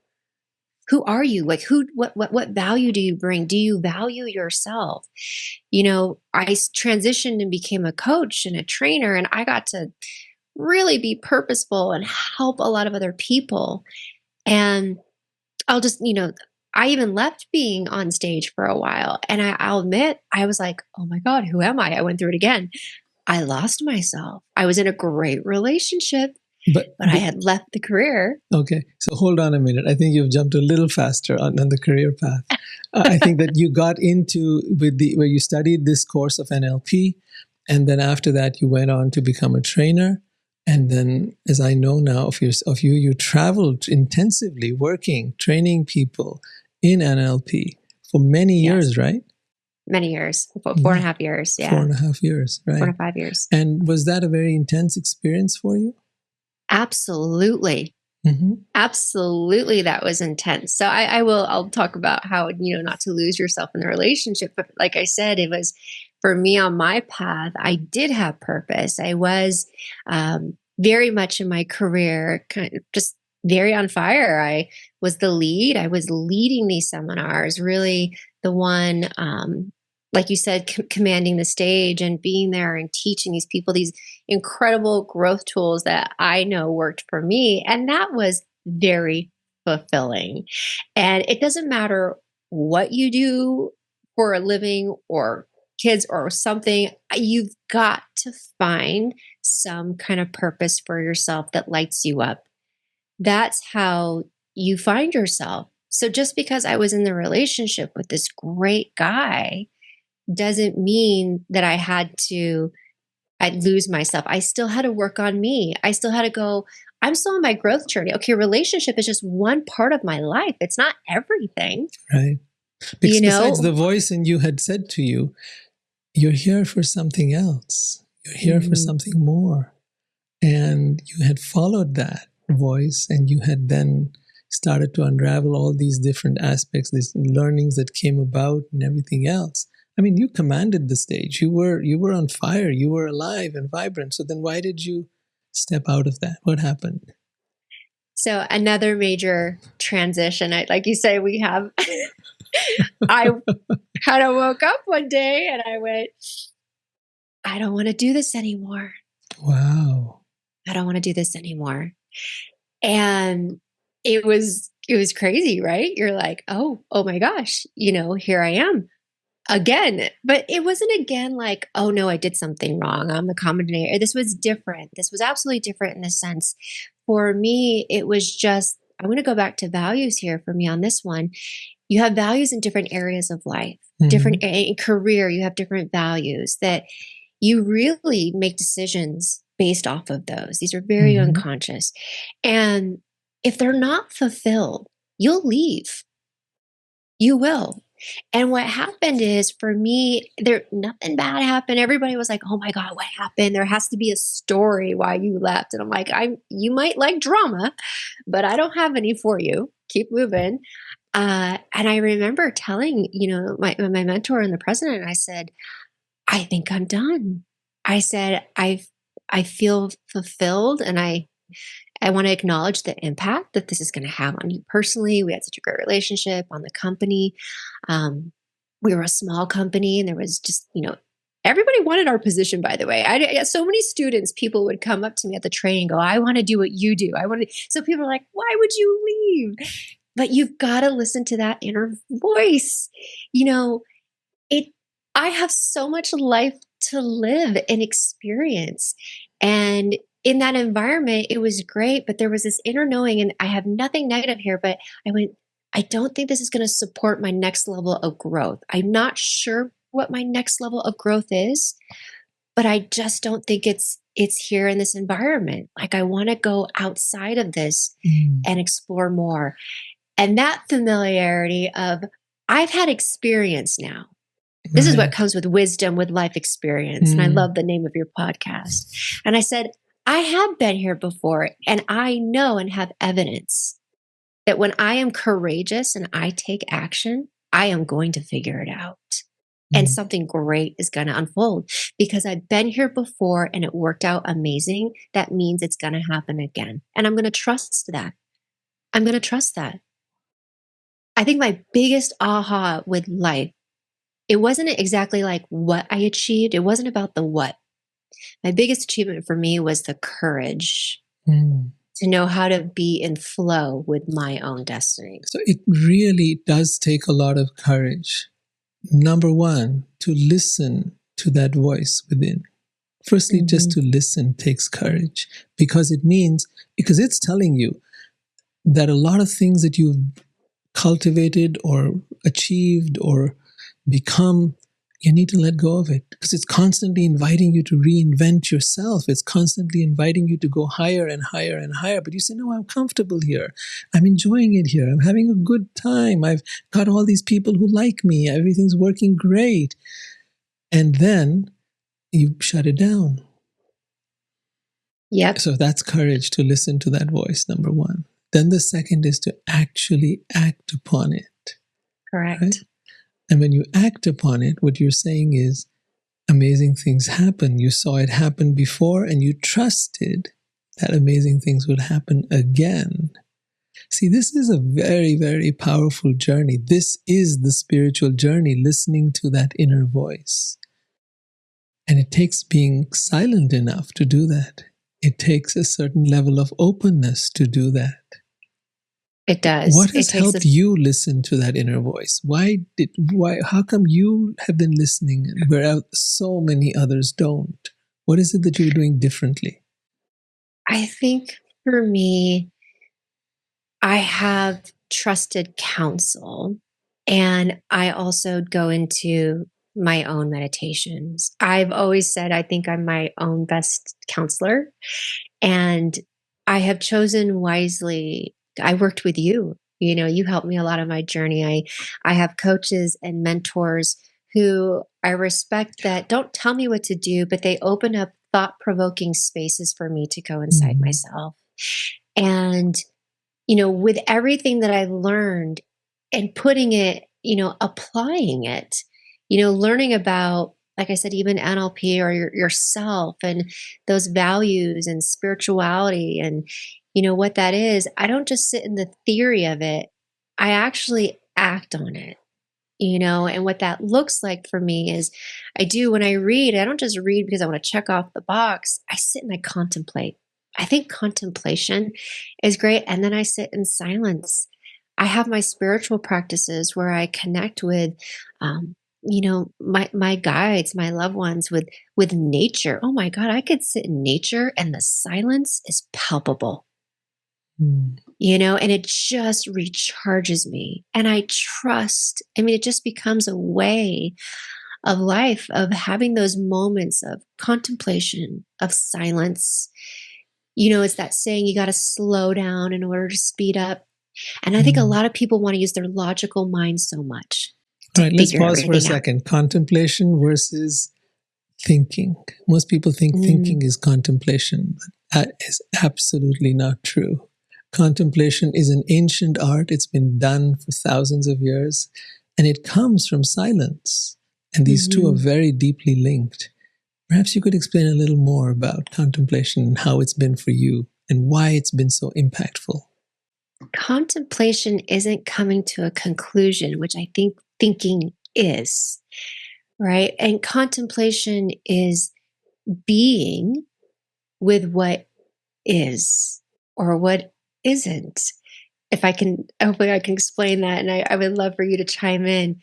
Who are you? Like, what value do you bring? Do you value yourself? I transitioned and became a coach and a trainer, and I got to really be purposeful and help a lot of other people. And I'll just, I even left being on stage for a while. And I'll admit, I was like, oh my God, who am I? I went through it again. I lost myself. I was in a great relationship, but I had left the career. Okay. So hold on a minute. I think you've jumped a little faster on the career path. I think that you got into where you studied this course of NLP. And then after that, you went on to become a trainer. And then, as I know now of you, you traveled intensively working, training people in NLP for many years, right? Many years, 4.5 years. Yeah. 4.5 years, right? 4 to 5 years. And was that a very intense experience for you? Absolutely. Absolutely. That was intense. So I'll talk about how, not to lose yourself in the relationship. But like I said, it was for me on my path, I did have purpose. I was very much in my career, kind of just very on fire. I was the lead. I was leading these seminars, really the one, like you said, commanding the stage and being there and teaching these people these incredible growth tools that I know worked for me. And that was very fulfilling. And it doesn't matter what you do for a living or kids or something, you've got to find some kind of purpose for yourself that lights you up. That's how you find yourself. So just because I was in the relationship with this great guy doesn't mean that I'd lose myself. I still had to work on me. I still had to go, I'm still on my growth journey. Okay, relationship is just one part of my life. It's not everything. Right. Because besides the voice in you had said to you, you're here for something else. You're here for something more. And you had followed that voice and you had then started to unravel all these different aspects, these learnings that came about and everything else. I mean, you commanded the stage. You were on fire. You were alive and vibrant. So then why did you step out of that? What happened? So another major transition, like you say, we have, I kind of woke up one day and I went, I don't want to do this anymore. Wow. I don't want to do this anymore. And it was crazy, right? You're like, oh my gosh, here I am again. But it wasn't again like, oh no, I did something wrong. I'm the common denominator. This was different. This was absolutely different in this sense. For me, it was just, I'm going to go back to values here for me on this one. You have values in different areas of life, different in career, you have different values that you really make decisions based off of those. These are very unconscious. And if they're not fulfilled, you'll leave. You will. And what happened is, for me, nothing bad happened. Everybody was like, "Oh my God, what happened? There has to be a story why you left." And I'm like, you might like drama, but I don't have any for you. Keep moving. And I remember telling, my mentor and the president, I said, "I think I'm done." I said, I feel fulfilled, and I want to acknowledge the impact that this is going to have on you personally. We had such a great relationship, on the company. We were a small company, and there was just, everybody wanted our position, by the way. I had so many students, people would come up to me at the training and go, "I want to do what you do. I want to." So people are like, "Why would you leave?" But you've got to listen to that inner voice. It, I have so much life to live and experience. And in that environment, it was great, but there was this inner knowing, and I have nothing negative here, but I went, I don't think this is going to support my next level of growth. I'm not sure what my next level of growth is, but I just don't think it's here in this environment. Like, I want to go outside of this and explore more. And that familiarity of, I've had experience now. This is what comes with wisdom, with life experience. And I love the name of your podcast. And I said, I have been here before, and I know and have evidence that when I am courageous and I take action, I am going to figure it out. And something great is going to unfold, because I've been here before and it worked out amazing. That means it's going to happen again. And I'm going to trust that. I'm going to trust that. I think my biggest aha with life, it wasn't exactly like what I achieved. It wasn't about the what. My biggest achievement for me was the courage to know how to be in flow with my own destiny. So it really does take a lot of courage. Number one, to listen to that voice within. Firstly, just to listen takes courage, because it's telling you that a lot of things that you've cultivated or achieved or become, you need to let go of it, because it's constantly inviting you to reinvent yourself. It's constantly inviting you to go higher and higher and higher. But you say, "No, I'm comfortable here. I'm enjoying it here. I'm having a good time. I've got all these people who like me. Everything's working great." And then you shut it down. Yep. So that's courage, to listen to that voice, number one. Then the second is to actually act upon it. Correct. Right? And when you act upon it, what you're saying is amazing things happen. You saw it happen before, and you trusted that amazing things would happen again. See, this is a very, very powerful journey. This is the spiritual journey, listening to that inner voice. And it takes being silent enough to do that. It takes a certain level of openness to do that. It does. What has helped you listen to that inner voice? How come you have been listening where so many others don't? What is it that you're doing differently? I think for me, I have trusted counsel, and I also go into my own meditations. I've always said I think I'm my own best counselor, and I have chosen wisely. I worked with you. You helped me a lot on my journey. I have coaches and mentors who I respect, that don't tell me what to do, but they open up thought-provoking spaces for me to go inside myself. And with everything that I've learned and putting it, applying it, learning about, like I said, even NLP or yourself and those values and spirituality and, what that is. I don't just sit in the theory of it. I actually act on it, and what that looks like for me is when I read, I don't just read because I want to check off the box. I sit and I contemplate. I think contemplation is great. And then I sit in silence. I have my spiritual practices where I connect with, my guides, my loved ones, with nature. Oh my God, I could sit in nature and the silence is palpable, and it just recharges me. And I trust, it just becomes a way of life, of having those moments of contemplation, of silence. It's that saying, you got to slow down in order to speed up. And I think a lot of people want to use their logical mind so much. to All right, let's figure pause for a everything out. second. Contemplation versus thinking. Most people think thinking is contemplation, but that is absolutely not true. Contemplation is an ancient art. It's been done for thousands of years, and it comes from silence. And these two are very deeply linked. Perhaps you could explain a little more about contemplation and how it's been for you and why it's been so impactful. Contemplation isn't coming to a conclusion, which I think thinking is, right? And contemplation is being with what is or what isn't. If I can, hopefully I can explain that. And I would love for you to chime in.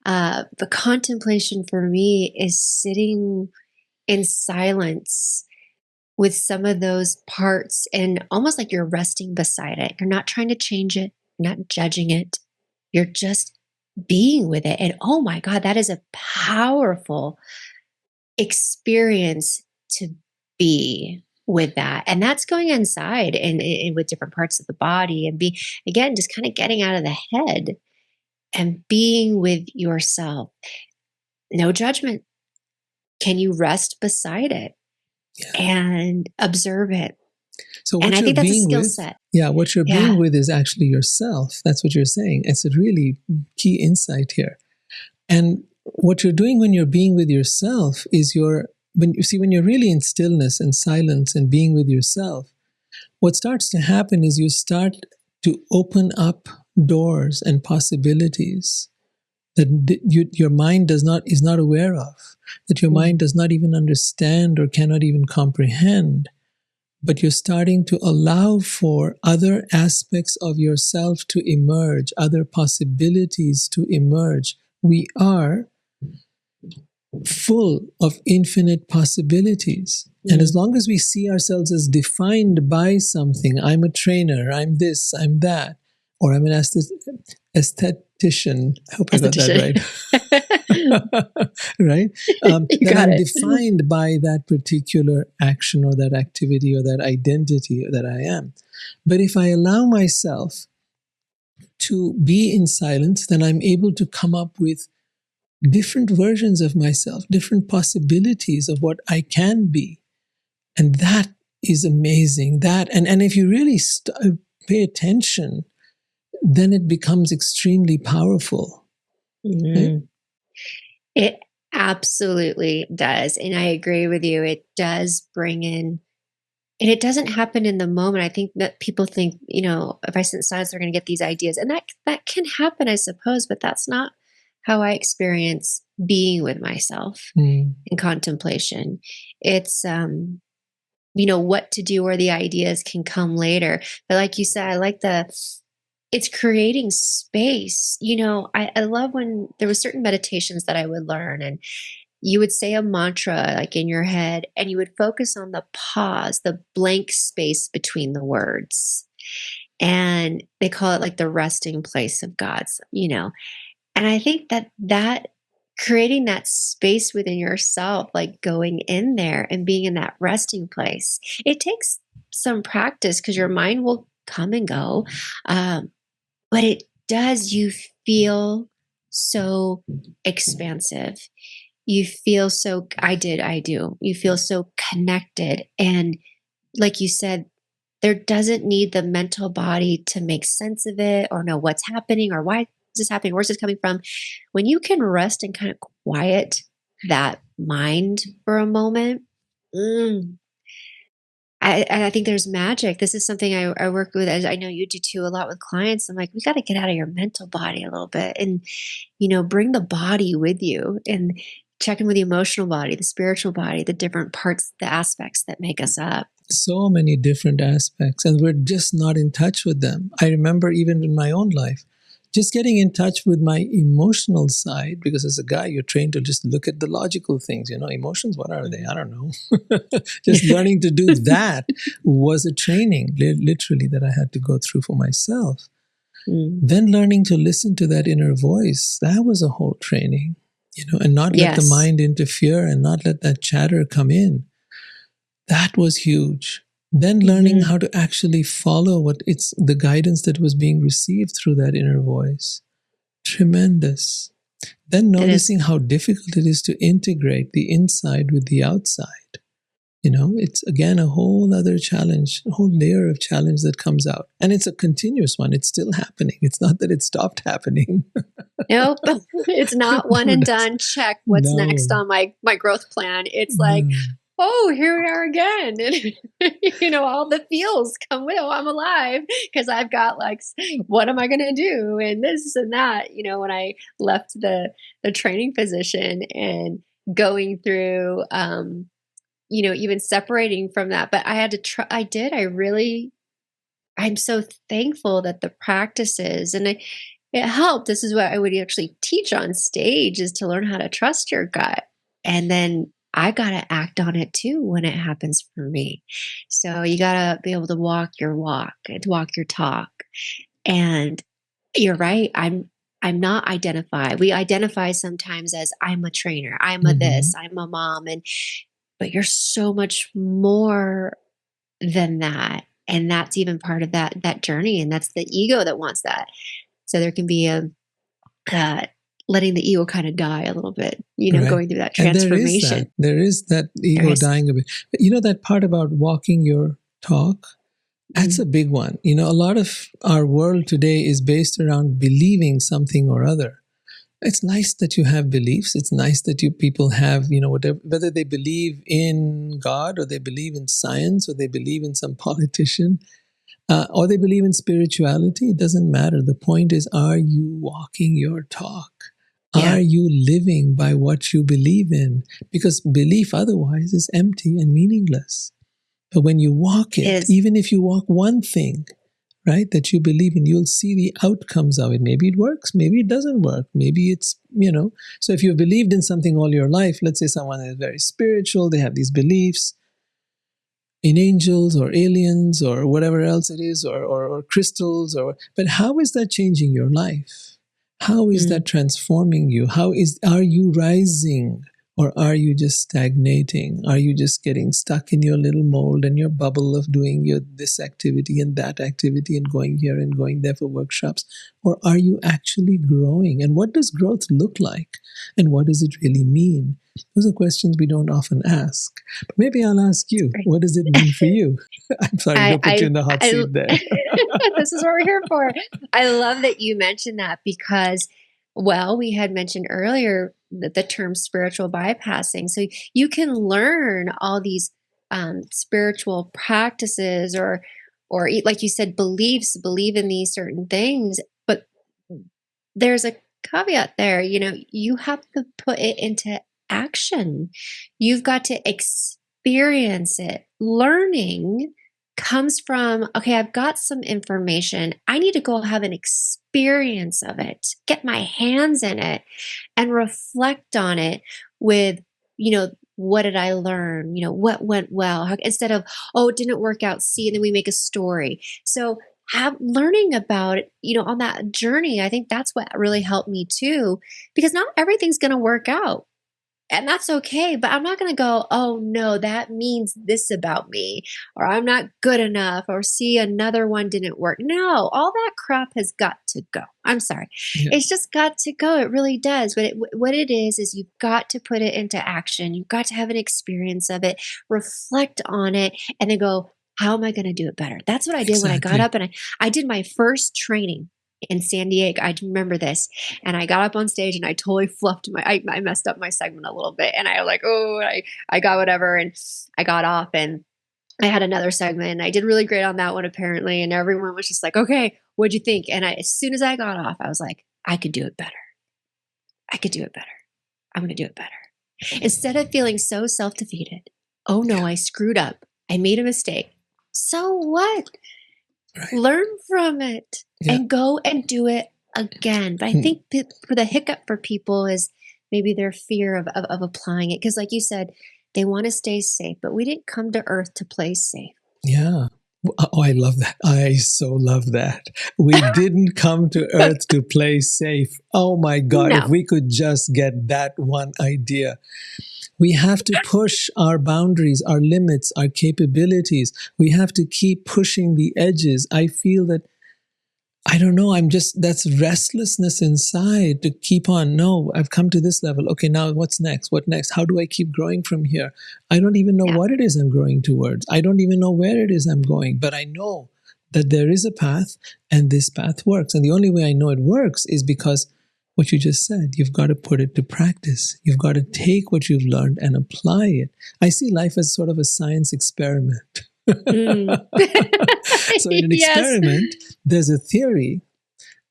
The contemplation for me is sitting in silence with some of those parts and almost like you're resting beside it. You're not trying to change it, you're not judging it. You're just being with it. And oh my God, that is a powerful experience to be with that. And that's going inside and with different parts of the body and be, again, just kind of getting out of the head and being with yourself. No judgment. Can you rest beside it and observe it? So what And I you're think that's a being skill with, set. what you're being with is actually yourself. That's what you're saying. It's a really key insight here. And what you're doing when you're being with yourself is when you're really in stillness and silence and being with yourself, what starts to happen is you start to open up doors and possibilities that your mind is not aware of, that your mind does not even understand or cannot even comprehend. But you're starting to allow for other aspects of yourself to emerge, other possibilities to emerge. We are full of infinite possibilities. And as long as we see ourselves as defined by something, I'm a trainer, I'm this, I'm that, or I'm an esthetician. I hope I got that right. Right? That I'm defined by that particular action or that activity or that identity that I am. But if I allow myself to be in silence, then I'm able to come up with different versions of myself, different possibilities of what I can be. And that is amazing. And if you really pay attention, then it becomes extremely powerful. Right? It absolutely does. And I agree with you. It does bring in, and it doesn't happen in the moment. I think that people think, if I sit in silence, they're going to get these ideas. And that can happen, I suppose, but that's not how I experience being with myself in contemplation. It's, what to do or the ideas can come later. But like you said, I like it's creating space. I love when there were certain meditations that I would learn and you would say a mantra like in your head and you would focus on the pause, the blank space between the words. And they call it like the resting place of God's, And I think that creating that space within yourself, like going in there and being in that resting place, it takes some practice because your mind will come and go. But it does, you feel so expansive. You feel so, I do. You feel so connected. And like you said, there doesn't need the mental body to make sense of it or know what's happening or why is this happening, where's this coming from. When you can rest and kind of quiet that mind for a moment, I think there's magic. This is something I work with, as I know you do too, a lot with clients. I'm like, we got to get out of your mental body a little bit and, bring the body with you and check in with the emotional body, the spiritual body, the different parts, the aspects that make us up. So many different aspects, and we're just not in touch with them. I remember even in my own life, just getting in touch with my emotional side, because as a guy, you're trained to just look at the logical things. Emotions, what are they? I don't know. Just learning to do that was a training, literally, that I had to go through for myself. Then learning to listen to that inner voice, that was a whole training, and not let the mind interfere and not let that chatter come in. That was huge. Then learning how to actually follow the guidance that was being received through that inner voice. Tremendous. Then It is. noticing how difficult it is to integrate the inside with the outside. It's again a whole other challenge, a whole layer of challenge that comes out. And it's a continuous one. It's still happening. It's not that it stopped happening. Nope. It's not one and done. Check. What's No. next on my growth plan? It's No. like, oh, here we are again. And, all the feels come with, oh, I'm alive because I've got like, what am I going to do? And this and that, when I left the training position and going through, even separating from that, but I had to try, I'm so thankful that the practices and it helped. This is what I would actually teach on stage, is to learn how to trust your gut. And then I got to act on it too when it happens for me. So you got to be able to walk your walk and walk your talk. And you're right. I'm not identified. We identify sometimes as I'm a trainer, I'm a this, I'm a mom, but you're so much more than that. And that's even part of that journey. And that's the ego that wants that. So there can be letting the ego kind of die a little bit, Right. going through that transformation. And there is that ego dying a bit. But that part about walking your talk, that's a big one. A lot of our world today is based around believing something or other. It's nice that you have beliefs. It's nice that people have, whatever, whether they believe in God or they believe in science or they believe in some politician or they believe in spirituality. It doesn't matter. The point is, are you walking your talk? Yeah. Are you living by what you believe in? Because belief otherwise is empty and meaningless. But when you walk it, even if you walk one thing, right, that you believe in, you'll see the outcomes of it. Maybe it works, maybe it doesn't work, maybe it's, So if you've believed in something all your life, let's say someone is very spiritual, they have these beliefs in angels or aliens or whatever else it is, or crystals, but how is that changing your life? How is that transforming you? Are you rising? Or are you just stagnating? Are you just getting stuck in your little mold and your bubble of doing this activity and that activity and going here and going there for workshops? Or are you actually growing? And what does growth look like? And what does it really mean? Those are questions we don't often ask. But maybe I'll ask you, what does it mean for you? I'm sorry to put you in the hot seat there. This is what we're here for. I love that you mentioned that because, we had mentioned earlier the term spiritual bypassing. So you can learn all these spiritual practices or like you said, believe in these certain things. But there's a caveat there. You have to put it into action. You've got to experience it. Learning comes from, okay, I've got some information. I need to go have an experience of it, get my hands in it and reflect on it with, what did I learn? What went well? Instead of, oh, it didn't work out. See, and then we make a story. So learning about it, on that journey, I think that's what really helped me too, because not everything's going to work out. And that's okay, but I'm not going to go, oh no, that means this about me, or I'm not good enough, or see, another one didn't work. No, all that crap has got to go. I'm sorry. Yeah. It's just got to go. It really does. But what it is you've got to put it into action. You've got to have an experience of it, reflect on it, and then go, how am I going to do it better? That's what I did when I got up and I did my first training in San Diego. I remember this. And I got up on stage and I totally fluffed I messed up my segment a little bit. And I was like, oh, I got whatever. And I got off and I had another segment and I did really great on that one apparently. And everyone was just like, okay, what'd you think? And as soon as I got off, I was like, I could do it better. I could do it better. I'm going to do it better. Instead of feeling so self-defeated, oh no, I screwed up. I made a mistake. So what? Right. Learn from it and go and do it again. But I think for the hiccup for people is maybe their fear of applying it. Because like you said, they want to stay safe, but we didn't come to earth to play safe. Yeah. Oh, I love that. I so love that. We didn't come to earth to play safe. Oh my God. No. If we could just get that one idea. We have to push our boundaries, our limits, our capabilities. We have to keep pushing the edges. I feel that I don't know. That's restlessness inside to keep on. No, I've come to this level. Okay, now what's next? What next? How do I keep growing from here? I don't even know Yeah. what it is I'm growing towards. I don't even know where it is I'm going, but I know that there is a path and this path works. And the only way I know it works is because what you just said, you've got to put it to practice. You've got to take what you've learned and apply it. I see life as sort of a science experiment. Mm. So in an Yes. experiment, there's a theory,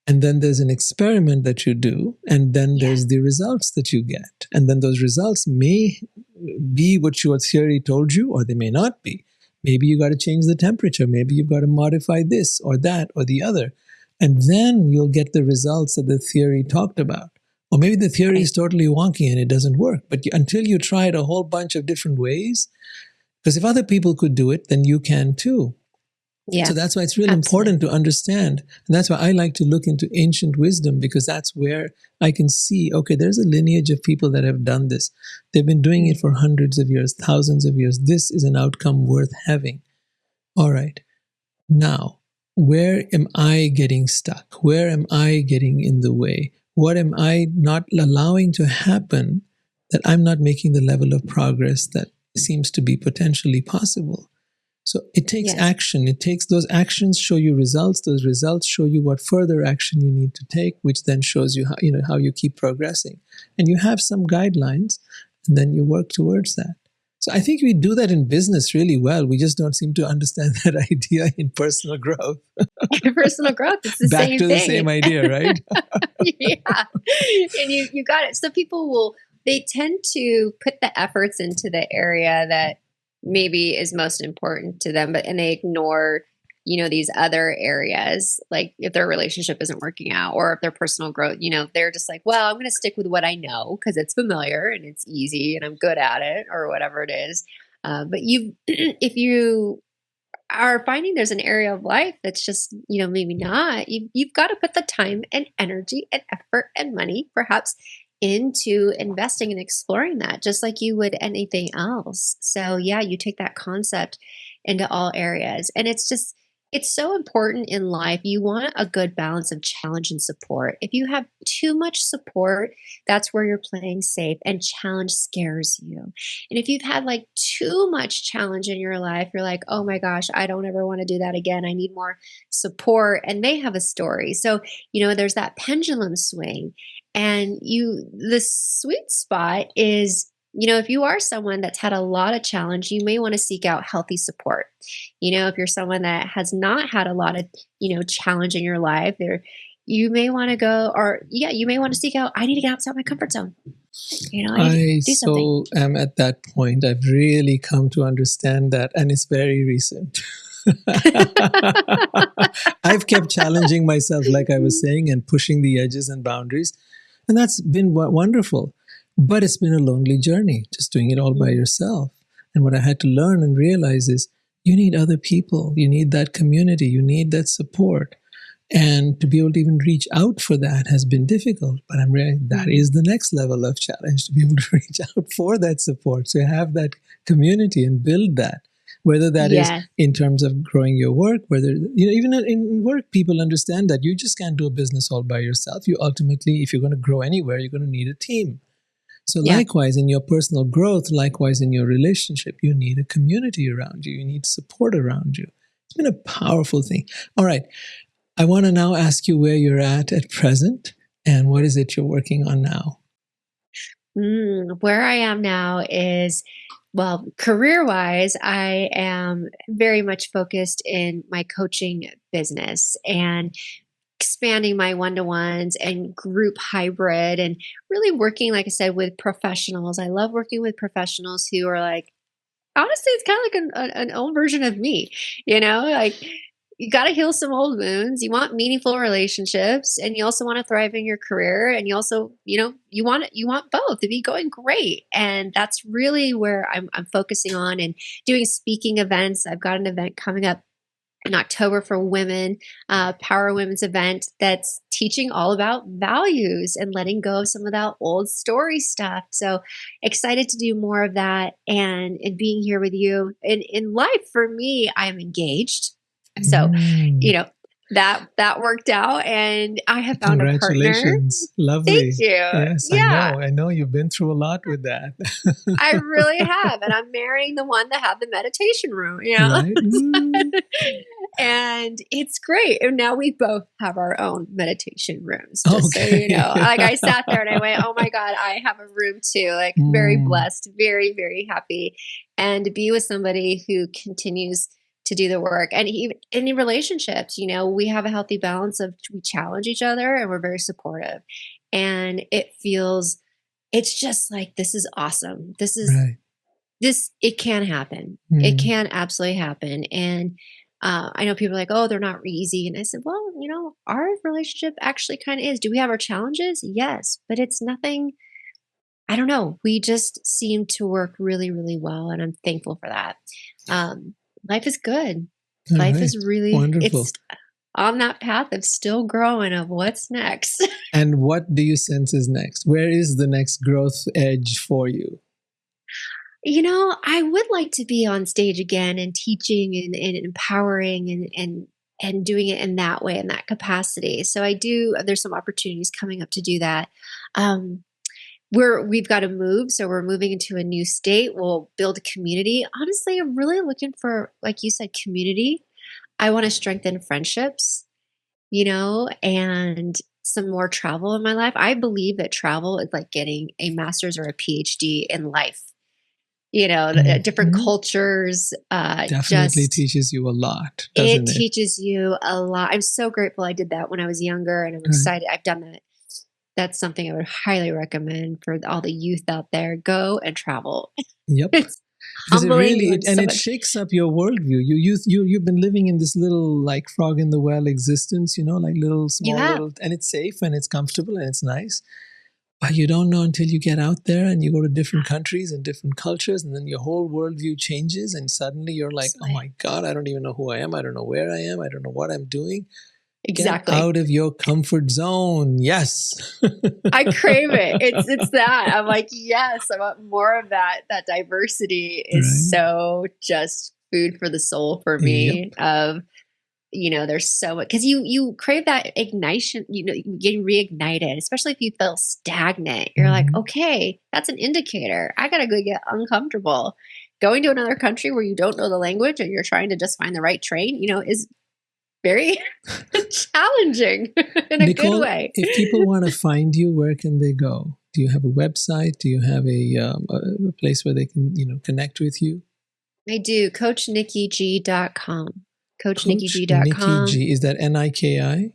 and then there's an experiment that you do, and then there's the results that you get. And then those results may be what your theory told you, or they may not be. Maybe you got to change the temperature. Maybe you've got to modify this or that or the other. And then you'll get the results that the theory talked about. Or maybe the theory is totally wonky and it doesn't work. But until you try it a whole bunch of different ways, because if other people could do it, then you can too. Yeah. So that's why it's really important to understand. And that's why I like to look into ancient wisdom, because that's where I can see, okay, there's a lineage of people that have done this. They've been doing it for hundreds of years, thousands of years. This is an outcome worth having. All right. Now, where am I getting stuck? Where am I getting in the way? What am I not allowing to happen that I'm not making the level of progress that seems to be potentially possible? So it takes action. It takes those actions show you results. Those results show you what further action you need to take, which then shows you how you keep progressing. And you have some guidelines, and then you work towards that. So I think we do that in business really well. We just don't seem to understand that idea in personal growth. Personal growth, it's the Back same to thing. the same idea, right? Yeah. And you got it. So people they tend to put the efforts into the area that maybe is most important to them, and they ignore, these other areas, like if their relationship isn't working out or if their personal growth, they're just like, well, I'm going to stick with what I know because it's familiar and it's easy and I'm good at it or whatever it is. But if you are finding there's an area of life that's just, maybe not, you've got to put the time and energy and effort and money perhaps into investing and exploring that, just like you would anything else. So yeah, you take that concept into all areas. And it's so important in life. You want a good balance of challenge and support. If you have too much support, that's where you're playing safe and challenge scares you. And if you've had like too much challenge in your life, you're like, oh my gosh, I don't ever want to do that again. I need more support. And they have a story. So, there's that pendulum swing. And the sweet spot is, if you are someone that's had a lot of challenge, you may want to seek out healthy support. If you're someone that has not had a lot of, challenge in your life, you may want to go, or you may want to seek out, I need to get outside my comfort zone. I so am at that point. I've really come to understand that, and it's very recent. I've kept challenging myself, like I was saying, and pushing the edges and boundaries. And that's been wonderful. But it's been a lonely journey, just doing it all by yourself. And what I had to learn and realize is you need other people. You need that community. You need that support. And to be able to even reach out for that has been difficult. But I'm realizing that is the next level of challenge, to be able to reach out for that support. So have that community and build that. Whether that is in terms of growing your work, whether, even in work, people understand that you just can't do a business all by yourself. You ultimately, if you're going to grow anywhere, you're going to need a team. So likewise, in your personal growth, likewise in your relationship, you need a community around you. You need support around you. It's been a powerful thing. All right. I want to now ask you where you're at present and what is it you're working on now? Where I am now is, well, career-wise, I am very much focused in my coaching business and expanding my one-to-ones and group hybrid and really working, like I said, with professionals. I love working with professionals who are like, honestly, it's kind of like an old version of me, like you got to heal some old wounds. You want meaningful relationships, and you also want to thrive in your career. And you also, you want both to be going great. And that's really where I'm focusing on and doing speaking events. I've got an event coming up in October for women, Power Women's event that's teaching all about values and letting go of some of that old story stuff. So excited to do more of that and being here with you. In life, for me, I'm engaged. So, that worked out, and I have found a partner. Congratulations. Lovely. Thank you. Yes, Yeah. I know. You've been through a lot with that. I really have. And I'm marrying the one that had the meditation room, you know? Right? Mm. And it's great. And now we both have our own meditation rooms, just so you know. Like, I sat there and I went, oh my God, I have a room too. Like, very blessed, very, very happy. And to be with somebody who continues to do the work. And even in relationships, you know, we have a healthy balance of, we challenge each other and we're very supportive. And it's just like, this is awesome. This is, it can happen. It can absolutely happen. And I know people are like, oh, they're not easy. And I said, well, you know, our relationship actually kind of is. Do we have our challenges? Yes, but it's nothing, I don't know. We just seem to work really, really well. And I'm thankful for that. Life is good. Life is really wonderful. It's on that path of still growing of what's next. And what do you sense is next? Where is the next growth edge for you? You know, I would like to be on stage again and teaching and empowering and doing it in that way, in that capacity. So there's some opportunities coming up to do that. We've got to move. So we're moving into a new state. We'll build a community. Honestly, I'm really looking for, like you said, community. I want to strengthen friendships, you know, and some more travel in my life. I believe that travel is like getting a master's or a PhD in life. You know, different cultures. Definitely teaches you a lot, doesn't it? It teaches you a lot. I'm so grateful I did that when I was younger, and I'm excited. I've done that. That's something I would highly recommend for all the youth out there. Go and travel. Yep. Because it shakes up your worldview. You've been living in this little like frog in the well existence, you know, like little, and it's safe and it's comfortable and it's nice. But you don't know until you get out there and you go to different countries and different cultures, and then your whole worldview changes, and suddenly you're like, oh my God, I don't even know who I am. I don't know where I am. I don't know what I'm doing. Exactly. Get out of your comfort zone. Yes. I crave it. It's that. I'm like, yes, I want more of that. That diversity is so just food for the soul for me. Of, you know, there's so much, because you crave that ignition, you know, getting reignited, especially if you feel stagnant. You're like, okay, that's an indicator. I got to go get uncomfortable. Going to another country where you don't know the language and you're trying to just find the right train, you know, is very challenging in a good way. If people want to find you, where can they go? Do you have a website? Do you have a place where they can, you know, connect with you? I do. CoachNiCoG.com. CoachNiCoG.com. Nikki, is that NIKI?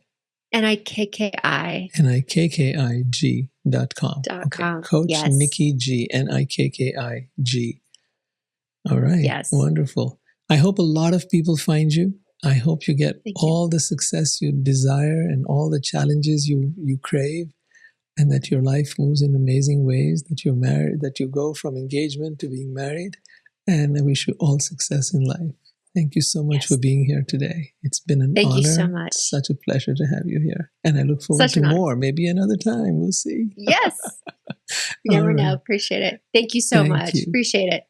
NIKKI. NIKKIG.com. Okay. Coach Nikki G. NIKKIG. All right. Yes. Wonderful. I hope a lot of people find you. I hope you get all the success you desire and all the challenges you crave, and that your life moves in amazing ways, that you're married, that you go from engagement to being married, and I wish you all success in life. Thank you so much for being here today. It's been an honor. Thank you so much. Such a pleasure to have you here. And I look forward to more, maybe another time. We'll see. Yes. You never know. Appreciate it. Thank you so much. Appreciate it.